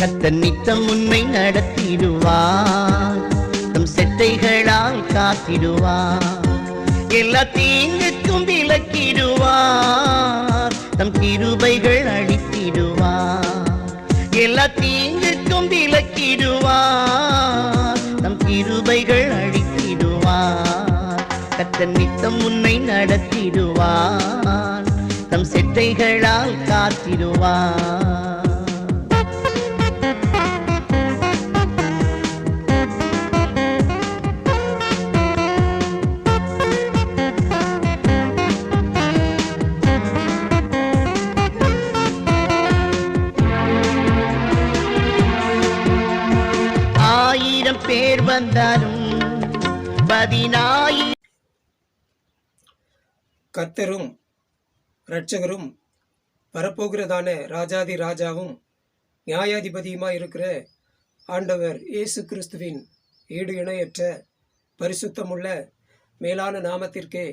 கர்த்தர் நித்தம் உன்னை நடத்திடுவார், தம் செட்டைகளால் காத்திடுவார், எல்லா தீங்குக்கும் விலக்கிடுவார், தம் கிருபைகள் அளித்திடுவார், எல்லா தீங்குக்கும் விலக்கிடுவார், தம் கிருபைகள் அளித்திடுவார். கர்த்தர் நித்தம் உன்னை நடத்திடுவார், தம் செட்டைகளால் காத்திடுவார். ஆயிரம் பேர் வந்தாலும் 10,000 கர்த்தரும் இரட்சகரும் வரப்போகிறதான ராஜாதி ராஜாவும் நியாயாதிபதியுமாய் இருக்கிற ஆண்டவர் இயேசு கிறிஸ்துவின் ஈடு இணையற்ற பரிசுத்தமுள்ள மேலான நாமத்திற்கே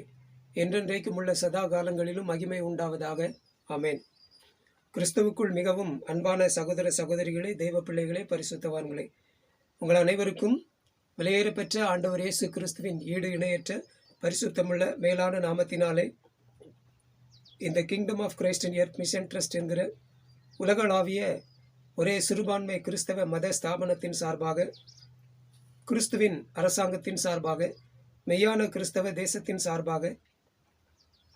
என்றென்றைக்கும் உள்ள சதா காலங்களிலும் மகிமை உண்டாவதாக. ஆமேன். கிறிஸ்துவுக்குள் மிகவும் அன்பான சகோதர சகோதரிகளே, தெய்வ பிள்ளைகளே, பரிசுத்தவான்களே, உங்கள் அனைவருக்கும் விலையேறப்பெற்ற ஆண்டவர் இயேசு கிறிஸ்துவின் ஈடு இணையற்ற பரிசுத்தமுள்ள மேலான நாமத்தினாலே இந்த kingdom of Christ in earth mission trust என்கிற உலகளாவிய ஒரே சிறுபான்மை கிறிஸ்தவ மத ஸ்தாபனத்தின் சார்பாக, கிறிஸ்துவின் அரசாங்கத்தின் சார்பாக, மெய்யான கிறிஸ்தவ தேசத்தின் சார்பாக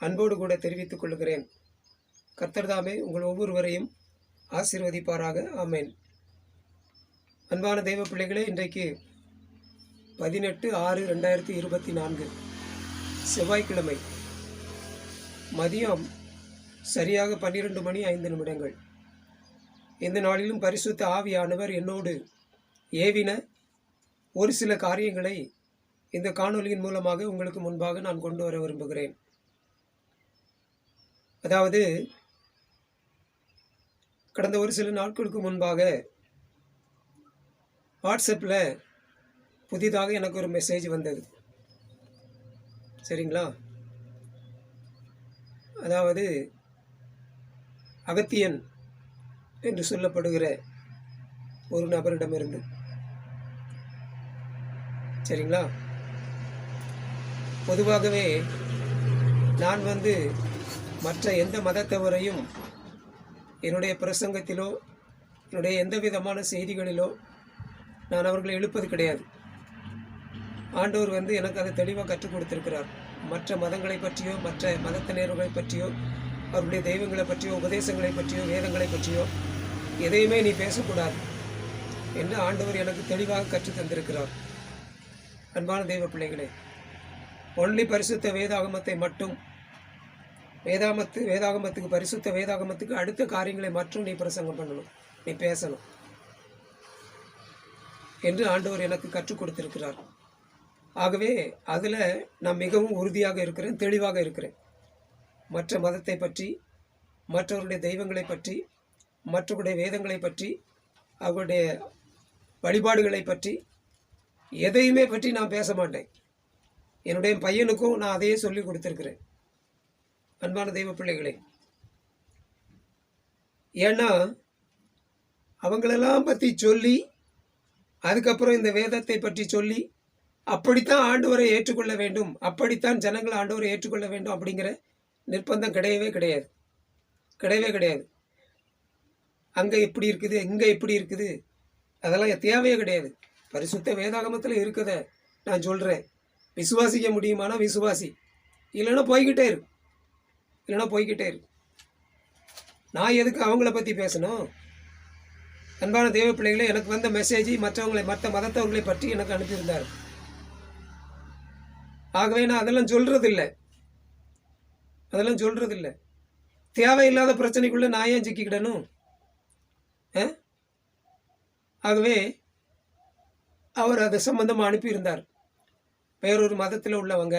அன்போடு கூட தெரிவித்துக் கொள்கிறேன். கர்த்தர்தாமே உங்கள் ஒவ்வொருவரையும் ஆசீர்வதிப்பாராக. ஆமேன். அன்பான தெய்வ பிள்ளைகளே, இன்றைக்கு 18/6/2024 செவ்வாய்க்கிழமை மதியம் சரியாக 12:05. இந்த நாளிலும் பரிசுத்த ஆவியானவர் என்னோடு ஏவின ஒரு சில காரியங்களை இந்த காணொலியின் மூலமாக உங்களுக்கு முன்பாக நான் கொண்டு வர விரும்புகிறேன். அதாவது, கடந்த ஒரு சில நாட்களுக்கு முன்பாக வாட்ஸ்அப்பில் புதிதாக எனக்கு ஒரு மெசேஜ் வந்தது. சரிங்களா? அதாவது அகத்தியன் என்று சொல்லப்படுகிற ஒரு நபரிடமிருந்து. சரிங்களா? பொதுவாகவே நான் மற்ற எந்த மதத்தவரையும் என்னுடைய பிரசங்கத்திலோ என்னுடைய எந்த விதமான செய்திகளிலோ நான் அவர்களை எழுப்பது கிடையாது. ஆண்டவர் எனக்கு அதை தெளிவாக கற்றுக் கொடுத்திருக்கிறார். மற்ற மதங்களை பற்றியோ மற்ற மதத்தினர்களை பற்றியோ அவருடைய தெய்வங்களை பற்றியோ உபதேசங்களை பற்றியோ வேதங்களை பற்றியோ எதையுமே நீ பேசக்கூடாது என்று ஆண்டவர் எனக்கு தெளிவாக கற்றுத் தந்திருக்கிறார். அன்பான தெய்வ பிள்ளைகளே, ஒன்லி பரிசுத்த வேதாகமத்தை மட்டும் வேதாகமத்துக்கு பரிசுத்த வேதாகமத்துக்கு அடுத்த காரியங்களை மட்டும் நீ பிரசங்கம் பண்ணணும், நீ பேசணும் என்று ஆண்டவர் எனக்கு கற்றுக் கொடுத்திருக்கிறார். ஆகவே அதில் நான் மிகவும் உறுதியாக இருக்கிறேன், தெளிவாக இருக்கிறேன். மற்ற மதத்தை பற்றி, மற்றவருடைய தெய்வங்களை பற்றி, மற்றவருடைய வேதங்களை பற்றி, அவருடைய வழிபாடுகளை பற்றி எதையுமே பற்றி நான் பேச மாட்டேன். என்னுடைய பையனுக்கும் நான் அதையே சொல்லி கொடுத்துருக்கிறேன். அன்பான தெய்வ பிள்ளைகளே, ஏன்னா அவங்களெல்லாம் பற்றி சொல்லி அதுக்கப்புறம் இந்த வேதத்தை பற்றி சொல்லி அப்படித்தான் ஆண்டவரை ஏற்றுக்கொள்ள வேண்டும், அப்படித்தான் ஜனங்கள் ஆண்டவரை ஏற்றுக்கொள்ள வேண்டும் அப்படிங்கிற நிர்பந்தம் கிடையவே கிடையாது, கிடையவே கிடையாது. அங்கே இப்படி இருக்குது, இங்கே இப்படி இருக்குது, அதெல்லாம் தேவையே கிடையாது. பரிசுத்த வேதாகமத்தில் இருக்கதை நான் சொல்கிறேன். விசுவாசிக்க முடியுமானா விசுவாசி, இல்லைன்னா போய்கிட்டே இரு. நான் எதுக்கு அவங்கள பற்றி பேசணும்? அன்பான தெய்வ பிள்ளைகளே, எனக்கு வந்த மெசேஜ் மற்ற மதத்தவர்களை பற்றி எனக்கு அனுப்பியிருந்தார். ஆகவே நான் அதெல்லாம் சொல்றதில்லை. தேவையில்லாத பிரச்சனைக்குள்ள நான் ஏன் சிக்கிக்கிடணும்? ஆகவே அவர் அது சம்பந்தமாக அனுப்பியிருந்தார். வேறொரு மதத்தில் உள்ளவங்க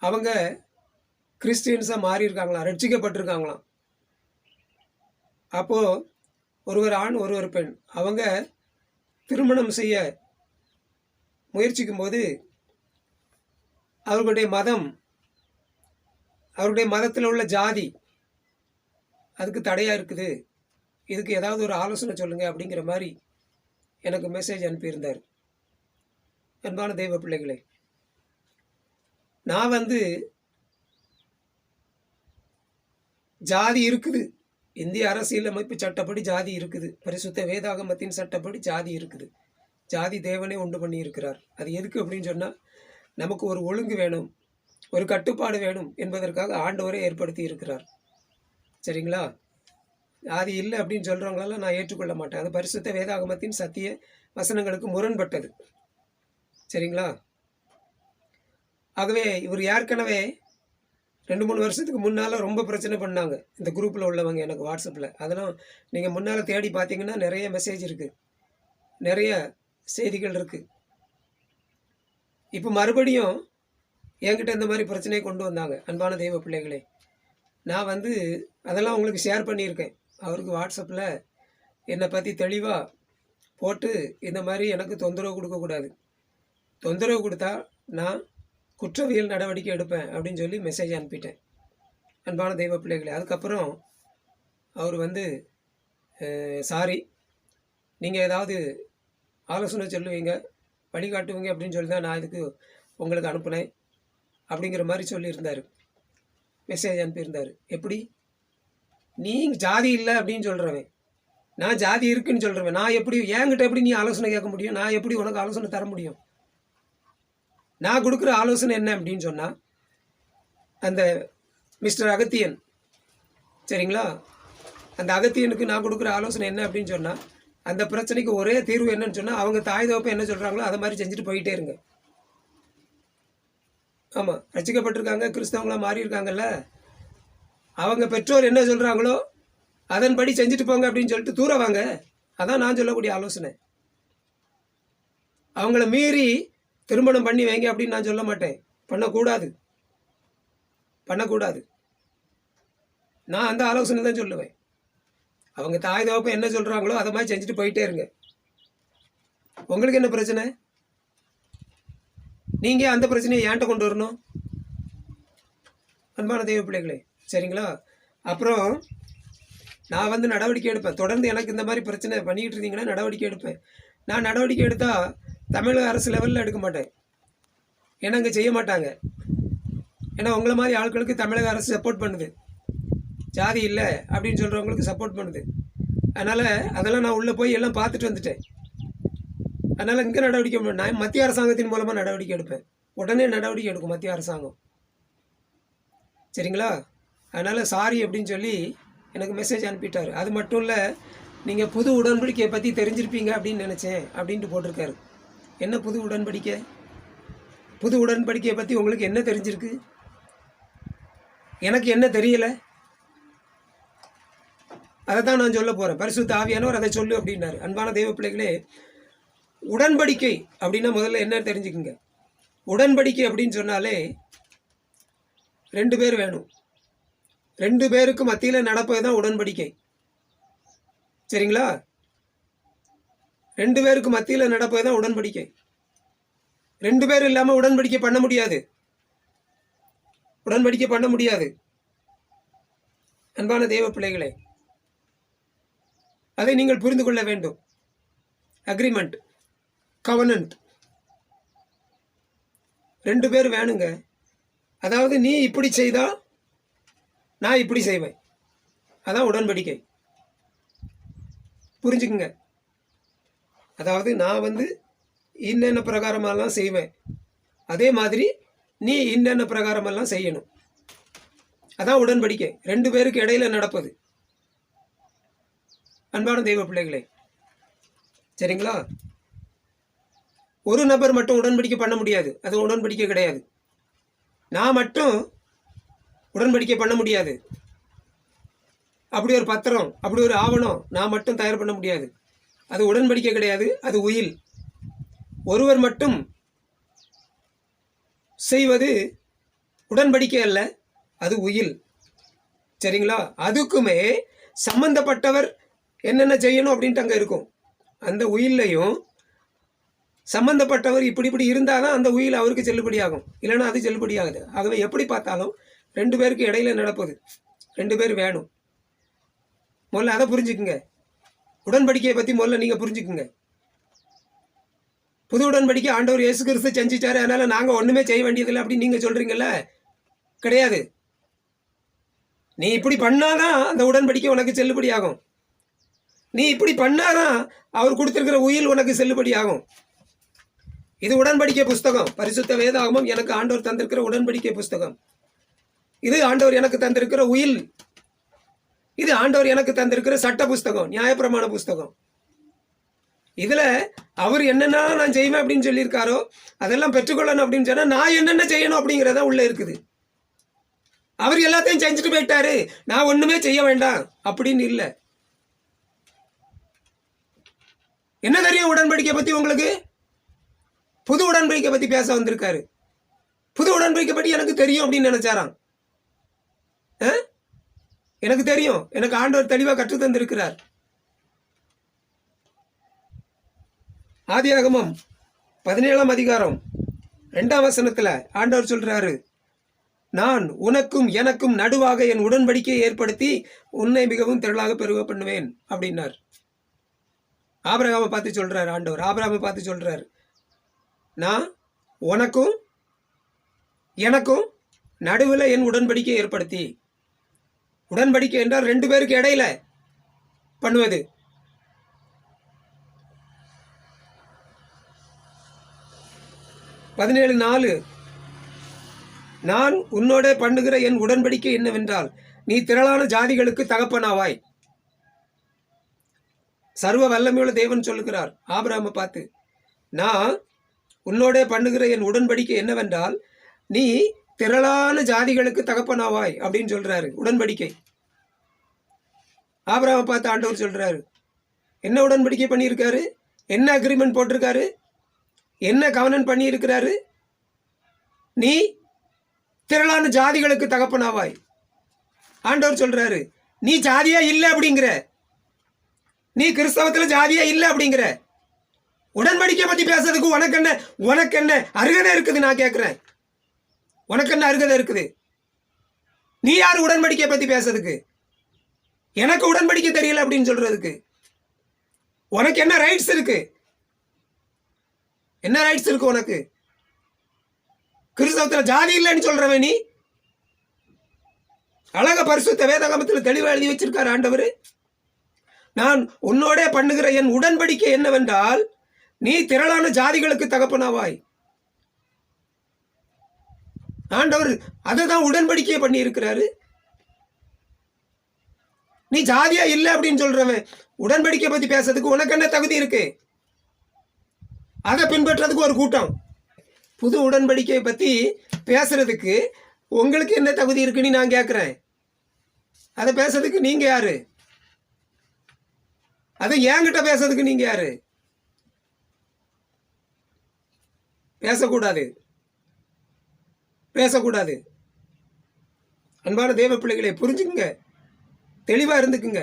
அவங்க கிறிஸ்டியன்ஸாக மாறி இருக்காங்களாம், ரட்சிக்கப்பட்டிருக்காங்களாம். அப்போது ஒருவர் ஆண் ஒருவர் பெண் அவங்க திருமணம் செய்ய முயற்சிக்கும் போது அவர்களுடைய மதத்தில் உள்ள ஜாதி அதுக்கு தடையாக இருக்குது இதுக்கு ஏதாவது ஒரு ஆலோசனை சொல்லுங்கள் அப்படிங்கிற மாதிரி எனக்கு மெசேஜ் அனுப்பியிருந்தார். அன்பான தெய்வ பிள்ளைகளே, நான் வந்து ஜாதி இருக்குது, இந்திய அரசியலமைப்பு சட்டப்படி ஜாதி இருக்குது, பரிசுத்த வேதாகமத்தின் சட்டப்படி ஜாதி இருக்குது. ஜாதி தேவனே உண்டு பண்ணி இருக்கிறார். அது எதுக்கு அப்படின்னு சொன்னால், நமக்கு ஒரு ஒழுங்கு வேணும், ஒரு கட்டுப்பாடு வேணும் என்பதற்காக ஆண்டவரே ஏற்படுத்தி இருக்கிறார். சரிங்களா? ஜாதி இல்லை அப்படின்னு சொல்கிறவங்களெல்லாம் நான் ஏற்றுக்கொள்ள மாட்டேன். அது பரிசுத்த வேதாகமத்தின் சத்திய வசனங்களுக்கு முரண்பட்டது. சரிங்களா? ஆகவே இவர் ஏற்கனவே 2-3 வருஷத்துக்கு முன்னால் ரொம்ப பிரச்சனை பண்ணாங்க இந்த குரூப்பில் உள்ளவங்க எனக்கு வாட்ஸ்அப்பில். அதெல்லாம் நீங்கள் முன்னால் தேடி பார்த்தீங்கன்னா நிறைய மெசேஜ் இருக்குது, நிறைய செய்திகள் இருக்குது. இப்போ மறுபடியும் என்கிட்ட இந்த மாதிரி பிரச்சனையை கொண்டு வந்தாங்க. அன்பான தெய்வ பிள்ளைகளே, நான் வந்து அதெல்லாம் உங்களுக்கு ஷேர் பண்ணியிருக்கேன். அவருக்கு வாட்ஸ்அப்பில் என்னை பற்றி தெளிவாக போட்டு இந்த மாதிரி எனக்கு தொந்தரவு கொடுக்கக்கூடாது, தொந்தரவு கொடுத்தா நான் குற்றவியல் நடவடிக்கை எடுப்பேன் அப்படின்னு சொல்லி மெசேஜ் அனுப்பிட்டேன். அன்பான தெய்வ பிள்ளைகளே, அதுக்கப்புறம் அவர் வந்து சாரி, நீங்கள் ஏதாவது ஆலோசனை சொல்லுவீங்க, வழிகாட்டுவீங்க அப்படின்னு சொல்லி தான் நான் இதுக்கு உங்களுக்கு அனுப்புனேன் அப்படிங்கிற மாதிரி சொல்லியிருந்தார். மெசேஜ் அனுப்பியிருந்தார். எப்படி நீ ஜாதி இல்லை அப்படின்னு சொல்கிறவன், நான் ஜாதி இருக்குன்னு சொல்கிறவன், நான் எப்படி என்கிட்ட எப்படி நீ ஆலோசனை கேட்க முடியும்? நான் எப்படி உனக்கு ஆலோசனை தர முடியும்? நான் கொடுக்குற ஆலோசனை என்ன அப்படின்னு சொன்னால், அந்த மிஸ்டர் அகத்தியன், சரிங்களா, அந்த அகத்தியனுக்கு நான் கொடுக்குற ஆலோசனை என்ன அப்படின்னு சொன்னால், அந்த பிரச்சனைக்கு ஒரே தீர்வு என்னன்னு சொன்னால், அவங்க தாய் தகப்பன் என்ன சொல்கிறாங்களோ அதை மாதிரி செஞ்சுட்டு போயிட்டே இருங்க. ஆமாம், ரசிக்கப்பட்டிருக்காங்க, கிறிஸ்தவங்களாக மாறி இருக்காங்கல்ல, அவங்க பெற்றோர் என்ன சொல்கிறாங்களோ அதன்படி செஞ்சுட்டு போங்க அப்படின்னு சொல்லிட்டு தூர வாங்க. அதான் நான் சொல்லக்கூடிய ஆலோசனை. அவங்கள மீறி திருமணம் பண்ணி வைங்க அப்படின்னு நான் சொல்ல மாட்டேன். பண்ணக்கூடாது, பண்ணக்கூடாது. நான் அந்த ஆலோசனை தான் சொல்லுவேன். அவங்க தாய் தகப்பன் என்ன சொல்கிறாங்களோ அதை மாதிரி செஞ்சுட்டு போயிட்டே இருங்க. உங்களுக்கு என்ன பிரச்சனை? நீங்கள் அந்த பிரச்சனையை ஏன்ட்ட கொண்டு வரணும்? அன்பான தெய்வ பிள்ளைகளே, சரிங்களா? அப்புறம் நான் வந்து நடவடிக்கை எடுப்பேன். தொடர்ந்து எனக்கு இந்த மாதிரி பிரச்சனை பண்ணிக்கிட்டு இருந்தீங்கன்னா நடவடிக்கை எடுப்பேன். நான் நடவடிக்கை எடுத்தால் தமிழக அரசு லெவலில் எடுக்க மாட்டேன். ஏன்னா இங்கே செய்ய மாட்டாங்க. ஏன்னா உங்களை மாதிரி ஆட்களுக்கு தமிழக அரசு சப்போர்ட் பண்ணுது, ஜாதி இல்லை அப்படின்னு சொல்கிறவங்களுக்கு சப்போர்ட் பண்ணுது. அதனால் அதெல்லாம் நான் உள்ளே போய் எல்லாம் பார்த்துட்டு வந்துட்டேன். அதனால் இங்கே நடவடிக்கை நான் மத்திய அரசாங்கத்தின் மூலமாக நடவடிக்கை எடுப்பேன். உடனே நடவடிக்கை எடுக்கும் மத்திய அரசாங்கம். சரிங்களா? அதனால் சாரி அப்படின்னு சொல்லி எனக்கு மெசேஜ் அனுப்பிட்டார். அது மட்டும் இல்லை, நீங்கள் புது உடன்படிக்கையை பற்றி தெரிஞ்சிருப்பீங்க அப்படின்னு நினச்சேன் அப்படின்ட்டு போட்டிருக்காரு. என்ன புது உடன்படிக்கை? புது உடன்படிக்கையை பற்றி உங்களுக்கு என்ன தெரிஞ்சிருக்கு? எனக்கு என்ன தெரியலை, அதை தான் நான் சொல்ல போகிறேன். பரிசுத்த ஆவியானவர் அதை சொல்லு அப்படின்னாரு. அன்பான தெய்வ பிள்ளைகளே, உடன்படிக்கை அப்படின்னா முதல்ல என்ன தெரிஞ்சுக்குங்க. உடன்படிக்கை அப்படின்னு சொன்னாலே 2 பேர் வேணும். 2 பேருக்கு மத்தியில் நடப்பது தான் உடன்படிக்கை. சரிங்களா? 2 பேருக்கு மத்தியில் நடப்பது தான் உடன்படிக்கை. 2 பேர் இல்லாமல் உடன்படிக்கை பண்ண முடியாது. உடன்படிக்கை பண்ண முடியாது. அன்பான தெய்வ பிள்ளைகளே, அதை நீங்கள் புரிந்து கொள்ள வேண்டும். அக்ரிமெண்ட், கவனன்ட் 2 பேர் வேணுங்க. அதாவது நீ இப்படி செய்தால் நான் இப்படி செய்வேன், அதான் உடன்படிக்கை. புரிஞ்சுக்குங்க. அதாவது நான் வந்து இன்னென்ன பிரகாரமெல்லாம் செய்வேன், அதே மாதிரி நீ இன்னென்ன பிரகாரமெல்லாம் செய்யணும், அதான் உடன்படிக்கை. 2 பேருக்கு இடையில நடப்பது. அன்பான தெய்வ பிள்ளைகளே, சரிங்களா? ஒரு நபர் மட்டும் உடன்படிக்கை பண்ண முடியாது, அது உடன்படிக்கை கிடையாது. நான் மட்டும் உடன்படிக்கை பண்ண முடியாது. அப்படி ஒரு பத்திரம், அப்படி ஒரு ஆவணம் நான் மட்டும் தயார் பண்ண முடியாது. அது உடன்படிக்கை கிடையாது, அது உயில். ஒருவர் மட்டும் செய்வது உடன்படிக்கை அல்ல, அது உயில். சரிங்களா? அதுக்குமே சம்பந்தப்பட்டவர் என்னென்ன செய்யணும் அப்படின்ட்டு அங்கே இருக்கும். அந்த உயில்லையும் சம்பந்தப்பட்டவர் இப்படி இப்படி இருந்தால் தான் அந்த உயில் அவருக்கு செல்லுபடியாகும், இல்லைன்னா அது செல்லுபடியாகுது. ஆகவே எப்படி பார்த்தாலும் 2 பேருக்கு இடையில நடப்பது. 2 பேர் வேணும். முதல்ல அதை புரிஞ்சுக்குங்க. உடன்படிக்கையை பற்றி முதல்ல நீங்கள் புரிஞ்சுக்குங்க. புது உடன்படிக்கை ஆண்டவர் இயேசு கிறிஸ்து செஞ்சிட்டாரு, அதனால நாங்கள் ஒன்றுமே செய்ய வேண்டியதில்லை அப்படின்னு நீங்கள் சொல்கிறீங்கல்ல, கிடையாது. நீ இப்படி பண்ணாதான் அந்த உடன்படிக்கை உனக்கு செல்லுபடி ஆகும். நீ இப்படி பண்ணாதான் அவர் கொடுத்திருக்கிற உயில் உனக்கு செல்லுபடி ஆகும். இது உடன்படிக்கை புஸ்தகம், பரிசுத்த வேதாகமம் எனக்கு ஆண்டவர் தந்திருக்கிற உடன்படிக்கை புஸ்தகம். இது ஆண்டவர் எனக்கு தந்திருக்கிற உயில். இது ஆண்டவர் எனக்கு தந்திருக்கிற சட்ட புஸ்தகம், நியாயப்பிரமாண புஸ்தகம். இதுல அவர் என்னென்ன நான் செய்வேன் அப்படின்னு சொல்லியிருக்காரோ அதெல்லாம் பெற்றுக்கொள்ளணும் அப்படின்னு சொன்னா நான் என்னென்ன செய்யணும் அப்படிங்கிறத உள்ள இருக்குது. அவர் எல்லாத்தையும் செஞ்சுட்டு போயிட்டாரு, நான் ஒண்ணுமே செய்ய வேண்டாம் அப்படின்னு இல்லை. என்ன தெரியும் உடன்படிக்கை பத்தி உங்களுக்கு? புது உடன்படிக்கை பத்தி பேச வந்திருக்காரு. புது உடன்படிக்கை பத்தி எனக்கு தெரியும் அப்படின்னு நினைச்சாராம். எனக்கு தெரியும், எனக்கு ஆண்டவர் தெளிவா கற்று தந்திருக்கிறார். ஆதியாகமம் 17ஆம் அதிகாரம் 2ஆம் வசனத்துல ஆண்டவர் சொல்றாரு, நான் உனக்கும் எனக்கும் நடுவாக என் உடன்படிக்கையை ஏற்படுத்தி உன்னை மிகவும் திரளாக பெருக பண்ணுவேன் அப்படின்னார். ஆபிரகாமை பார்த்து சொல்றாரு ஆண்டவர். ஆபிரகாமை பார்த்து சொல்றாரு, நான் உனக்கும் எனக்கும் நடுவில் என் உடன்படிக்கையை ஏற்படுத்தி. உடன்படிக்கை என்றால் 2 பேருக்கு இடையில பண்ணுவது. பதினேழு 4, நான் உன்னோட பண்ணுகிற என் உடன்படிக்கை என்னவென்றால் நீ திரளான ஜாதிகளுக்கு தகப்பனாவாய். சர்வ வல்லமையுள்ள தேவன் சொல்லுகிறார் ஆபிரகாமை பார்த்து, நான் உன்னோட பண்ணுகிற என் உடன்படிக்கை என்னவென்றால் நீ திரளான ஜாதிகளுக்கு தகப்பனாவாய் அப்படின்னு சொல்றாரு. உடன்படிக்கை. ஆபிரகாமை பார்த்து ஆண்டவர் சொல்றாரு, என்ன உடன்படிக்கை பண்ணியிருக்காரு, என்ன அக்ரிமெண்ட் போட்டிருக்காரு, என்ன கவனம் பண்ணி இருக்கிறாரு? நீ திரளான ஜாதிகளுக்கு தகப்பனாவாய். ஆண்டவர் சொல்றாரு, நீ ஜாதியா இல்லை அப்படிங்கிற, நீ கிறிஸ்தவத்துல ஜாதியா இல்லை அப்படிங்கிற. உடன்படிக்கை பத்தி பேசுறதுக்கு உனக்கு என்ன அருகதை இருக்குது? நான் கேட்கிறேன், உனக்கு என்ன அருகதை இருக்குது? நீ யார் உடன்படிக்கை பத்தி பேசுறதுக்கு? எனக்கு உடன்படிக்கை தெரியல அப்படின்னு சொல்றதுக்கு உனக்கு என்ன ரைட்ஸ் இருக்கு? என்ன ரைட்ஸ் இருக்கு உனக்கு? கிறிஸ்தவத்துல ஜாதி இல்லைன்னு சொல்றவன் நீ. அழக பரிசுத்த வேதாகமத்தில் தெளிவாக எழுதி வச்சிருக்காரு ஆண்டவர். நான் உன்னோட பண்ணுகிற என் உடன்படிக்கை என்னவென்றால் நீ திரளான ஜாதிகளுக்கு தகப்பனாவாய். ஆண்டவர் அதுதான் உடன்படிக்கையை பண்ணி இருக்கிறாரு. நீ ஜாதியா இல்லை அப்படின்னு சொல்றவன் உடன்படிக்கை பத்தி பேசுறதுக்கு உனக்கு என்ன தகுதி இருக்கு? அதை பின்பற்றதுக்கு ஒரு கூட்டம். புது உடன்படிக்கையை பத்தி பேசுறதுக்கு உங்களுக்கு என்ன தகுதி இருக்குன்னு நான் கேட்கிறேன். அதை பேசுறதுக்கு நீங்க யாரு? அதை என்கிட்ட பேசுறதுக்கு நீங்க யாரு? பேசக்கூடாது, பேசக்கூடாது. அன்பான தேவ பிள்ளைகளை புரிஞ்சுக்குங்க, தெளிவா இருந்துக்குங்க.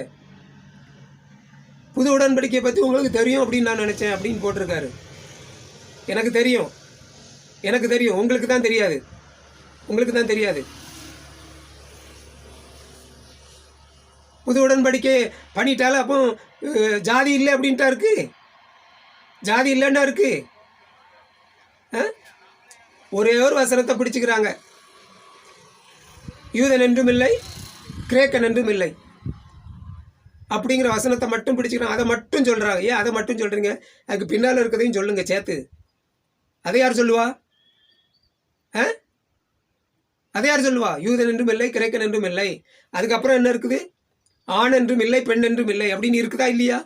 புது உடன்படிக்கையை பத்தி உங்களுக்கு தெரியும் அப்படின்னு நான் நினைச்சேன் அப்படின்னு போட்டிருக்காரு. எனக்கு தெரியும், எனக்கு தெரியும், உங்களுக்கு தான் தெரியாது, உங்களுக்கு தான் தெரியாது. புது உடன்படிக்கை பண்ணிட்டாலும் அப்போ ஜாதி இல்லை அப்படின்ட்டா இருக்கு, ஜாதி இல்லைன்னா இருக்கு. ஒரே ஒரு வசனத்தை பிடிச்சுக்கிறாங்க, யூதன் என்றும் இல்லை கிரேக்கன் என்றும் இல்லை அப்படிங்கிற வசனத்தை மட்டும் பிடிச்சுக்கிறாங்க. அதை மட்டும் சொல்றாங்க. ஏன் அதை மட்டும் சொல்றீங்க? அதுக்கு பின்னால் இருக்கிறதையும் சொல்லுங்க சேர்த்து. அதை யார் சொல்லுவா? அதை யார் சொல்லுவா? யூதன் என்றும் இல்லை கிரேக்கன் என்றும் இல்லை. அதுக்கப்புறம் என்ன இருக்குது? ஆண் என்றும் இல்லை பெண் என்றும் இல்லை அப்படின்னு இருக்குதா இல்லையா?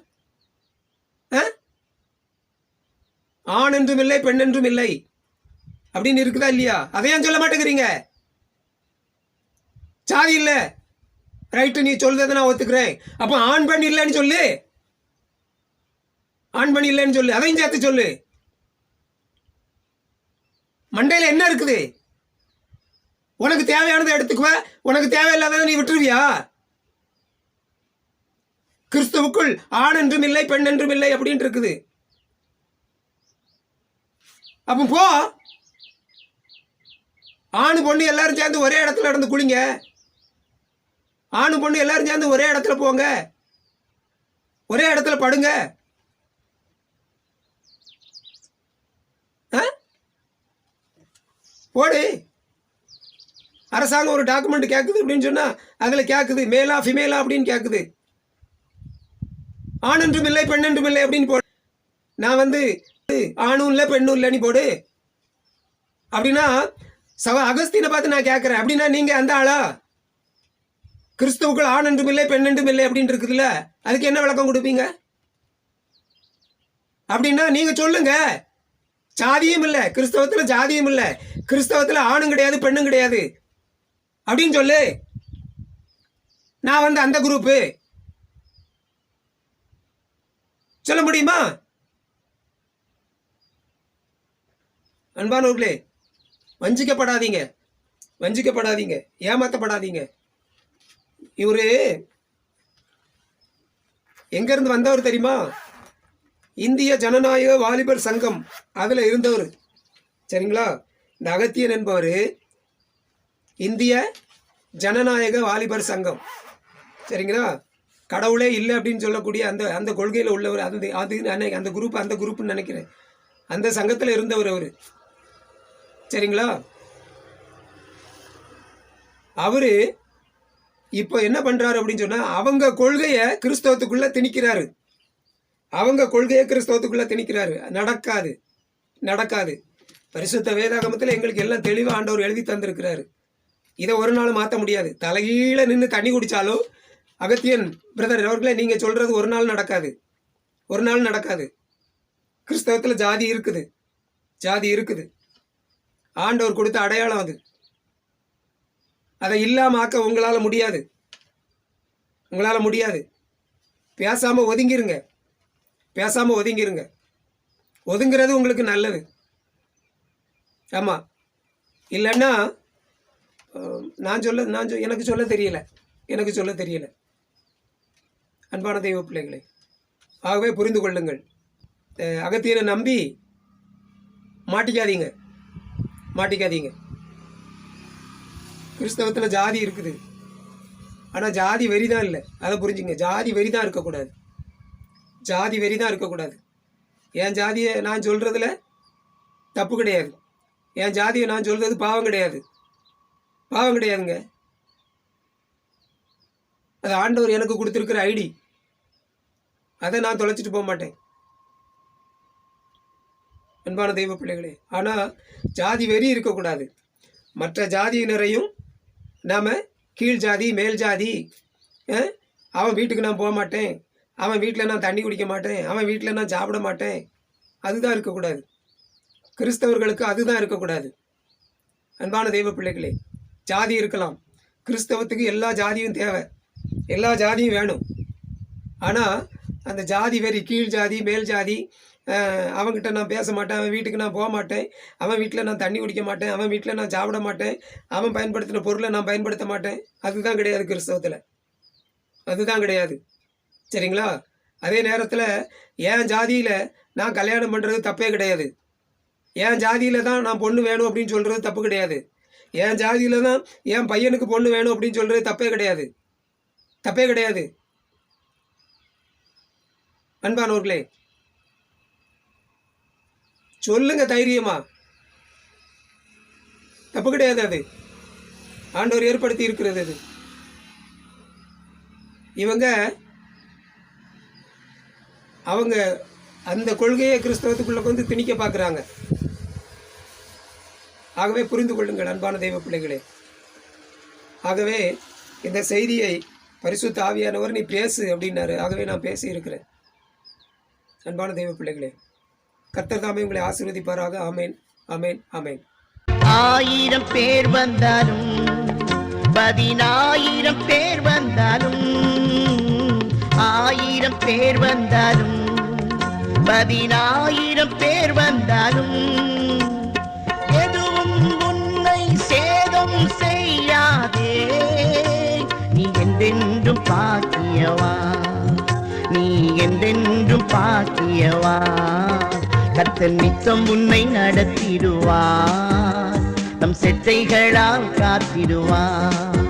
ஆண் என்றும் இல்லை பெண் என்றும் இல்லை அப்படின்னு இருக்குதா இல்லையா? அதையும் சொல்ல மாட்டேங்கிறீங்க. சாதி இல்லை, ரைட்டு, நீ சொல்றதை நான் ஒத்துக்கிறேன். அப்போ ஆண் பெண் இல்லைன்னு சொல்லு, ஆண் பெண் இல்லைன்னு சொல்லு, அதையும் சேர்த்து சொல்லு. மண்டையில் என்ன இருக்குது? உனக்கு தேவையானதை எடுத்துக்குவ, உனக்கு தேவையில்லாததை நீ விட்டுருவியா? கிறிஸ்துவுக்குள் ஆண் என்றும் இல்லை பெண் என்றும் இல்லை அப்படின்னு இருக்குது. அப்போ போ, ஆணு பொண்ணு எல்லாரும் சேர்ந்து ஒரே இடத்துல நடந்து குளிங்க. ஆணு பொண்ணு எல்லாரும் சேர்ந்து ஒரே இடத்துல போங்க, ஒரே இடத்துல படுங்க. போடு. அரசாங்கம் ஒரு டாக்குமெண்ட் கேட்குது அப்படின்னு சொன்னா அதுல கேட்குது மேலா ஃபிமேலா அப்படின்னு கேட்குது. ஆண் என்றும் இல்லை பெண் என்றும் இல்லை அப்படின்னு போடு. நான் ஆணும் இல்லை பெண்ணும் இல்லை நீ போடு. அப்படின்னா அகஸ்தீனை பார்த்து நான் கேட்குறேன், அப்படின்னா நீங்க அந்த ஆளா? கிறிஸ்துவுக்குள் ஆண் என்றும் இல்லை பெண் என்றும் இல்லை அப்படின்னு இருக்குதுல்ல, அதுக்கு என்ன விளக்கம் கொடுப்பீங்க? அப்படின்னா நீங்க சொல்லுங்க. ஜாதியும் இல்லை கிறிஸ்தவத்தில், ஜாதியும் இல்லை கிறிஸ்தவத்தில், ஆணும் கிடையாது பெண்ணும் கிடையாது அப்படின்னு சொல்லு. நான் அந்த குரூப்பு சொல்ல முடியுமா? அன்பானவர்களே, வஞ்சிக்கப்படாதீங்க, வஞ்சிக்கப்படாதீங்க, ஏமாத்தப்படாதீங்க. இவரு எங்க இருந்து வந்தவர் தெரியுமா? இந்திய ஜனநாயக வாலிபர் சங்கம் அதுல இருந்தவர். சரிங்களா? இந்த அகத்தியன் என்பவர் இந்திய ஜனநாயக வாலிபர் சங்கம். சரிங்களா? கடவுளே இல்லை அப்படின்னு சொல்லக்கூடிய அந்த கொள்கையில் உள்ளவர். அந்த குரூப்னு நினைக்கிறேன். அந்த சங்கத்தில் இருந்தவர் அவர். சரிங்களா? அவரு இப்போ என்ன பண்றாரு அப்படின்னு சொன்னா, அவங்க கொள்கையை கிறிஸ்தவத்துக்குள்ள திணிக்கிறாரு. அவங்க கொள்கையை கிறிஸ்தவத்துக்குள்ள திணிக்கிறாரு. நடக்காது, நடக்காது. பரிசுத்த வேதாகமத்தில் எங்களுக்கு எல்லாம் தெளிவாக ஆண்டவர் எழுதி தந்திருக்கிறாரு. இதை ஒரு நாள் மாற்ற முடியாது. தலைகீழ நின்று தண்ணி குடித்தாலும் அகத்தியன் பிரதர் அவர்களே, நீங்க சொல்றது ஒரு நாள் நடக்காது, ஒரு நாள் நடக்காது. கிறிஸ்தவத்தில் ஜாதி இருக்குது, ஜாதி இருக்குது. ஆண்டவர் கொடுத்த அடையாளம் அது. அதை இல்லாம ஆக்க உங்களால முடியாது, உங்களால முடியாது. பேசாம ஒதுங்கிருங்க, பேசாம ஒதுங்கிருங்க. ஒதுங்கிறது உங்களுக்கு நல்லது. ஆமா, இல்லைன்னா எனக்கு சொல்ல தெரியல, எனக்கு சொல்ல தெரியல. அன்பான தெய்வ பிள்ளைகளை, ஆகவே புரிந்து கொள்ளுங்கள். அகத்தியனை நம்பி மாட்டிக்காதீங்க, மாட்டிக்காதீங்க. கிறிஸ்தவத்தில் ஜாதி இருக்குது, ஆனால் ஜாதி வெறிதான் இல்லை. அதை புரிஞ்சுங்க. ஜாதி வெறிதான் இருக்கக்கூடாது, ஜாதி வெறிதான் இருக்கக்கூடாது. என் ஜாதியை நான் சொல்றதுல தப்பு கிடையாது, என் ஜாதியை நான் சொல்றது பாவம் கிடையாது, பாவம் கிடையாதுங்க. அது ஆண்டவர் எனக்கு கொடுத்துருக்கிற ஐடி, அதை நான் தொலைச்சிட்டு போக மாட்டேன். அன்பான தெய்வ பிள்ளைகளே, ஆனால் ஜாதி வெறி இருக்கக்கூடாது. மற்ற ஜாதியினரையும் நாம் கீழ் ஜாதி மேல் ஜாதி, அவன் வீட்டுக்கு நான் போக மாட்டேன், அவன் வீட்டில் நான் தண்ணி குடிக்க மாட்டேன், அவன் வீட்டில் நான் சாப்பிட மாட்டேன், அதுதான் இருக்கக்கூடாது. கிறிஸ்தவர்களுக்கு அதுதான் இருக்கக்கூடாது. அன்பான தெய்வ பிள்ளைகளே, ஜாதி இருக்கலாம், கிறிஸ்தவத்துக்கு எல்லா ஜாதியும் தேவை, எல்லா ஜாதியும் வேணும். ஆனால் அந்த ஜாதி வெறி, கீழ் ஜாதி மேல் ஜாதி, அவன்கிட்ட நான் பேச மாட்டேன், அவன் வீட்டுக்கு நான் போக மாட்டேன், அவன் வீட்டில் நான் தண்ணி குடிக்க மாட்டேன், அவன் வீட்டில் நான் சாப்பிட மாட்டேன், அவன் பயன்படுத்தின பொருளை நான் பயன்படுத்த மாட்டேன், அதுதான் கிடையாது கிறிஸ்தவத்தில், அதுதான் கிடையாது. சரிங்களா? அதே நேரத்தில் என் ஜாதியில் நான் கல்யாணம் பண்ணுறது தப்பே கிடையாது, என் ஜாதியில் தான் நான் பொண்ணு வேணும் அப்படின்னு சொல்கிறது தப்பு கிடையாது, என் ஜாதியில் தான் என் பையனுக்கு பொண்ணு வேணும் அப்படின்னு சொல்கிறது தப்பே கிடையாது, தப்பே கிடையாது. அன்பானவர்களே, சொல்லுங்க தைரியமா, தப்பு கிடையாது. அது ஆண்டவர் ஏற்படுத்தி இருக்கிறது. அது அவங்க அந்த கொள்கையை கிறிஸ்தவத்துக்குள்ள திணிக்க பார்க்குறாங்க. ஆகவே புரிந்து கொள்ளுங்கள் அன்பான தெய்வ பிள்ளைகளே. ஆகவே இந்த செய்தியை பரிசுத்த ஆவியானவர் நீ பேசு அப்படின்னாரு. ஆகவே நான் பேசி இருக்கிறேன். அன்பான தெய்வ பிள்ளைகளே, கர்த்தர் தாமே உங்களை ஆசீர்வதிப்பாராக. ஆமேன், ஆமேன், ஆமேன். 1000 பேர் வந்தாலும் 10000 பேர் வந்தாலும் 1000 பேர் வந்தாலும் 10000 பேர் வந்தாலும் எதுவும் உன்னை சேதம் செய்யாதே. நீ என்றென்றும் பாக்கியவா, நீ என்றென்றும் பாக்கியவா. கர்த்தர் நித்தம் உன்னை நடத்திடுவார், தம் செட்டைகளால் காத்திடுவார்,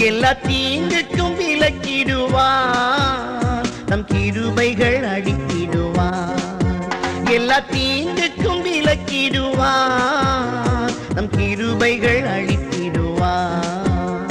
எல்லா தீங்குக்கும் விலக்கிடுவார். நம் கிருபைகள் அழித்திடுவார். எல்லா தீங்குக்கும் விலக்கிடுவார், நம் கிருபைகள் அழித்திடுவார்.